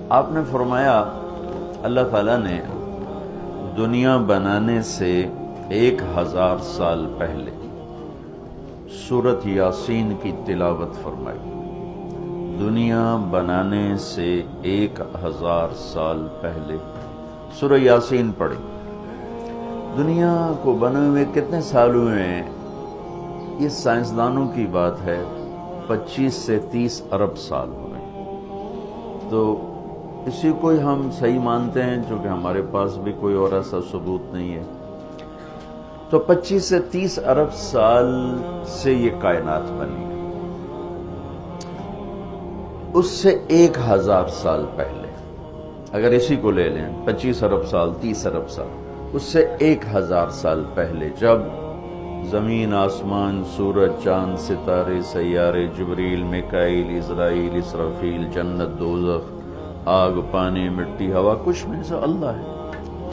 آپ نے فرمایا اللہ تعالیٰ نے دنیا بنانے سے 1000 سال پہلے سورۃ یاسین کی تلاوت فرمائی۔ دنیا بنانے سے 1000 سال پہلے سورہ یاسین پڑھی۔ دنیا کو بنے ہوئے کتنے سال ہوئے ہیں؟ یہ سائنسدانوں کی بات ہے 25 سے 30 ارب سال ہوئے۔ تو اسی کو ہی ہم صحیح مانتے ہیں، چونکہ ہمارے پاس بھی کوئی اور ایسا ثبوت نہیں ہے۔ تو 25 سے 30 ارب سال سے یہ کائنات بنی ہے۔ اس سے 1000 سال پہلے، اگر اسی کو لے لیں 25 ارب سال 30 ارب سال، اس سے 1000 سال پہلے جب زمین آسمان سورج چاند ستارے سیارے جبریل میکائیل اسرائیل اسرافیل جنت دوزخ آگ پانی مٹی ہوا کچھ نہیں، سب اللہ ہے۔